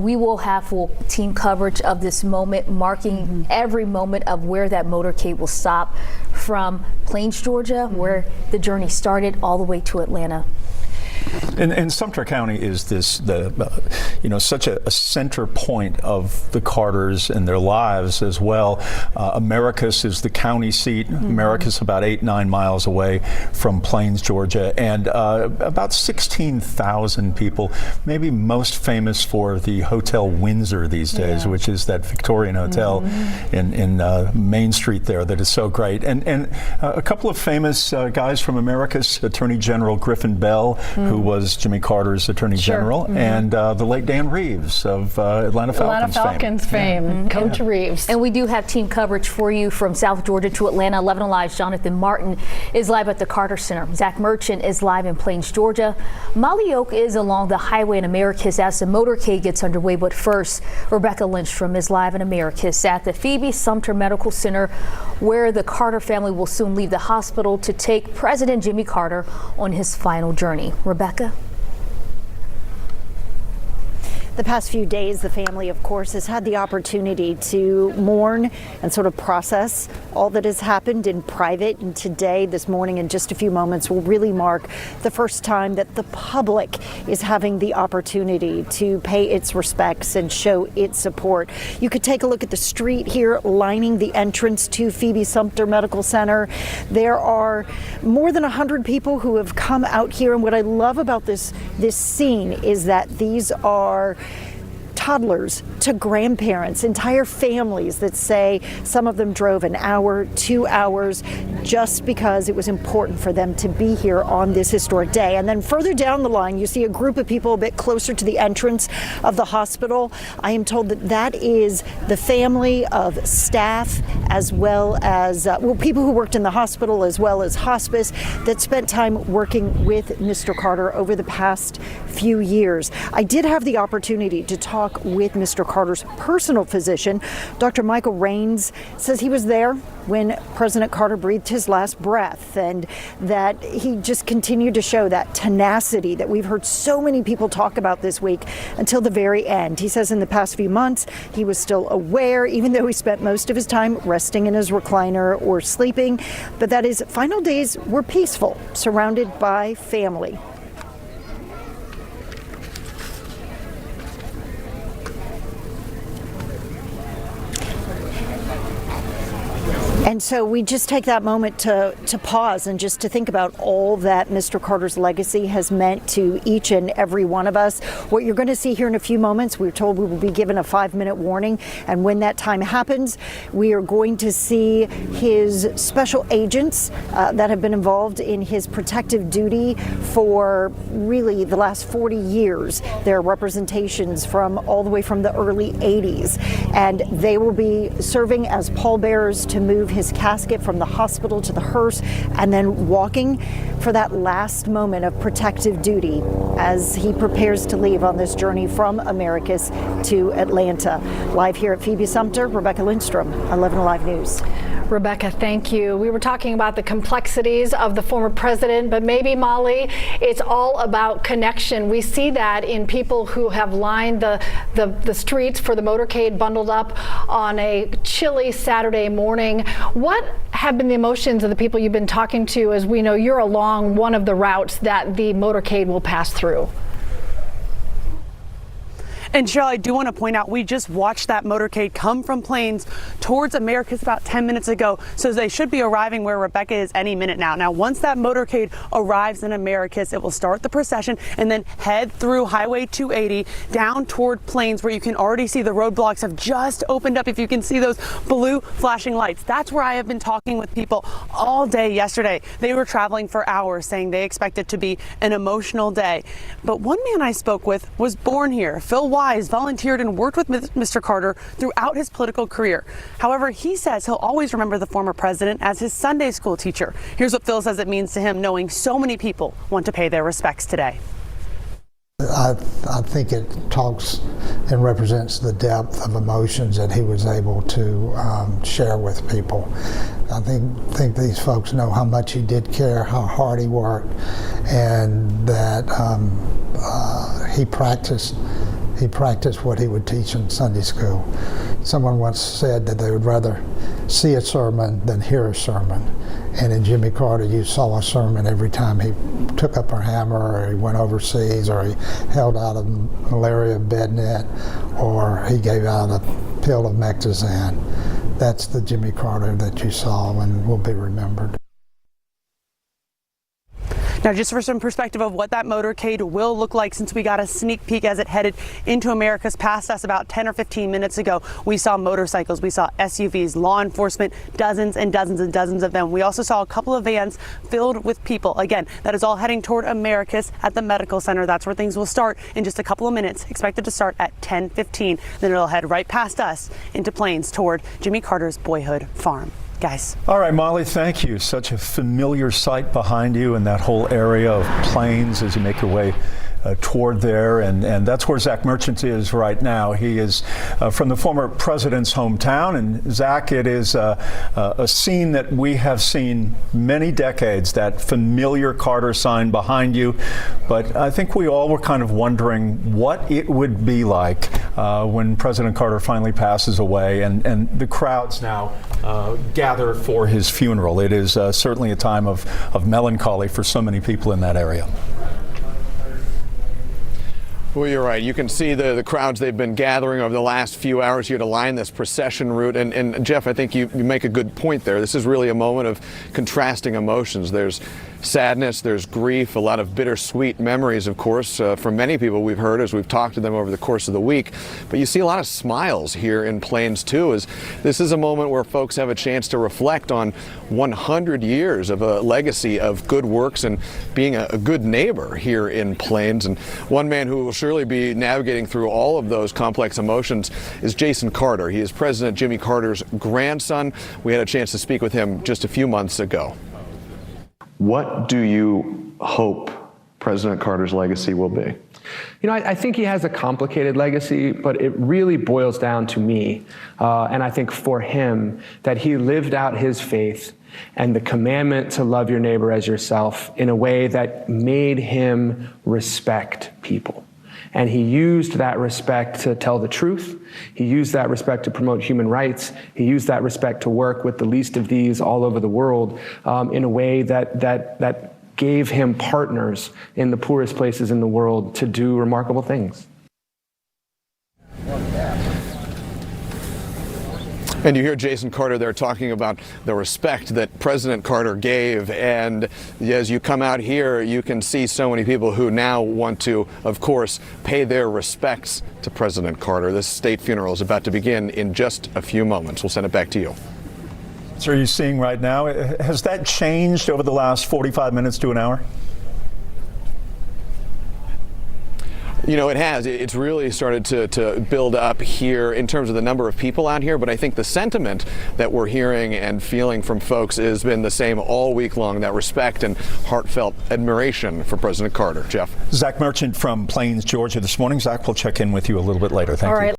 We will have full team coverage of this moment, marking every moment of where that motorcade will stop from Plains, Georgia, where the journey started, all the way to Atlanta. And Sumter County is such a center point of the Carters and their lives as well. Americus is the county seat. Americus about 8-9 miles away from Plains, Georgia, and about 16,000 people. Maybe most famous for the Hotel Windsor these days, which is that Victorian hotel in Main Street there that is so great. And a couple of famous guys from Americus, Attorney General Griffin Bell, who was Jimmy Carter's Attorney General, and the late Dan Reeves of Atlanta Falcons fame. Coach Reeves. And we do have team coverage for you from South Georgia to Atlanta. 11 Alive's Jonathan Martin is live at the Carter Center. Zach Merchant is live in Plains, Georgia. Molly Oak is along the highway in Americus as the motorcade gets underway. But first, Rebecca Lindstrom is live in Americus at the Phoebe Sumter Medical Center, where the Carter family will soon leave the hospital to take President Jimmy Carter on his final journey. Rebecca? The past few days, the family, of course, has had the opportunity to mourn and sort of process all that has happened in private. And today, this morning, in just a few moments, will really mark the first time that the public is having the opportunity to pay its respects and show its support. You could take a look at the street here lining the entrance to Phoebe Sumter Medical Center. There are more than 100 people who have come out here. And what I love about this scene is that these are toddlers to grandparents, entire families that say some of them drove an hour, 2 hours, just because it was important for them to be here on this historic day. And then further down the line, you see a group of people a bit closer to the entrance of the hospital. I am told that that is the family of staff, as well as people who worked in the hospital, as well as hospice, that spent time working with Mr. Carter over the past few years. I did have the opportunity to talk with Mr. Carter's personal physician. Dr. Michael Raines says he was there when President Carter breathed his last breath, and that he just continued to show that tenacity that we've heard so many people talk about this week until the very end. He says in the past few months he was still aware, even though he spent most of his time resting in his recliner or sleeping, but that his final days were peaceful, surrounded by family. And so we just take that moment to pause and just to think about all that Mr. Carter's legacy has meant to each and every one of us. What you're going to see here in a few moments, we're told we will be given a 5-minute warning. And when that time happens, we are going to see his special agents that have been involved in his protective duty for really the last 40 years. There are representations from all the way from the early 80s. And they will be serving as pallbearers to move his casket from the hospital to the hearse, and then walking for that last moment of protective duty as he prepares to leave on this journey from Americus to Atlanta. Live here at Phoebe Sumter, Rebecca Lindstrom, 11 Alive News. Rebecca, thank you. We were talking about the complexities of the former president, but maybe, Molly, it's all about connection. We see that in people who have lined the streets for the motorcade, bundled up on a chilly Saturday morning. What have been the emotions of the people you've been talking to, as we know you're along one of the routes that the motorcade will pass through? And Cheryl, I do want to point out, we just watched that motorcade come from Plains towards Americus about 10 minutes ago. So they should be arriving where Rebecca is any minute now. Now, once that motorcade arrives in Americus, it will start the procession and then head through Highway 280 down toward Plains, where you can already see the roadblocks have just opened up. If you can see those blue flashing lights, that's where I have been talking with people all day yesterday. They were traveling for hours, saying they expect it to be an emotional day. But one man I spoke with was born here. Phil Wise volunteered and worked with Mr. Carter throughout his political career. However, he says he'll always remember the former president as his Sunday school teacher. Here's what Phil says it means to him, knowing so many people want to pay their respects today. I think it talks and represents the depth of emotions that he was able to share with people. I think these folks know how much he did care, how hard he worked, and that he practiced he practiced what he would teach in Sunday school. Someone once said that they would rather see a sermon than hear a sermon. And in Jimmy Carter, you saw a sermon every time he took up a hammer, or he went overseas, or he held out a malaria bed net, or he gave out a pill of Mectizan. That's the Jimmy Carter that you saw and will be remembered. Now, just for some perspective of what that motorcade will look like, since we got a sneak peek as it headed into Americus past us about 10 or 15 minutes ago, we saw motorcycles, we saw SUVs, law enforcement, dozens and dozens and dozens of them. We also saw a couple of vans filled with people. Again, that is all heading toward Americus at the medical center. That's where things will start in just a couple of minutes, expected to start at 10:15. Then it'll head right past us into Plains toward Jimmy Carter's boyhood farm. Guys. All right, Molly, thank you. Such a familiar sight behind you in that whole area of Plains as you make your way toward there, and that's where Zach Merchant is right now. He is from the former president's hometown, and Zach, it is a scene that we have seen many decades, that familiar Carter sign behind you, but I think we all were kind of wondering what it would be like when President Carter finally passes away, and the crowds now gather for his funeral. It is certainly a time of melancholy for so many people in that area. Well, you're right. You can see the crowds they've been gathering over the last few hours here to line this procession route. And Jeff, I think you make a good point there. This is really a moment of contrasting emotions. There's sadness, there's grief, a lot of bittersweet memories, of course, from many people we've heard as we've talked to them over the course of the week. But you see a lot of smiles here in Plains, too, as this is a moment where folks have a chance to reflect on 100 years of a legacy of good works and being a good neighbor here in Plains. And one man who will surely be navigating through all of those complex emotions is Jason Carter. He is President Jimmy Carter's grandson. We had a chance to speak with him just a few months ago. What do you hope President Carter's legacy will be? You know, I think he has a complicated legacy, but it really boils down to me, and I think for him, that he lived out his faith and the commandment to love your neighbor as yourself in a way that made him respect people. And he used that respect to tell the truth. He used that respect to promote human rights. He used that respect to work with the least of these all over the world in a way that gave him partners in the poorest places in the world to do remarkable things. And you hear Jason Carter there talking about the respect that President Carter gave. And as you come out here, you can see so many people who now want to, of course, pay their respects to President Carter. This state funeral is about to begin in just a few moments. We'll send it back to you. So are you seeing right now, has that changed over the last 45 minutes to an hour? You know, it has. It's really started to build up here in terms of the number of people out here, but I think the sentiment that we're hearing and feeling from folks has been the same all week long, that respect and heartfelt admiration for President Carter. Jeff. Zach Merchant from Plains, Georgia this morning. Zach, we'll check in with you a little bit later. Thank you.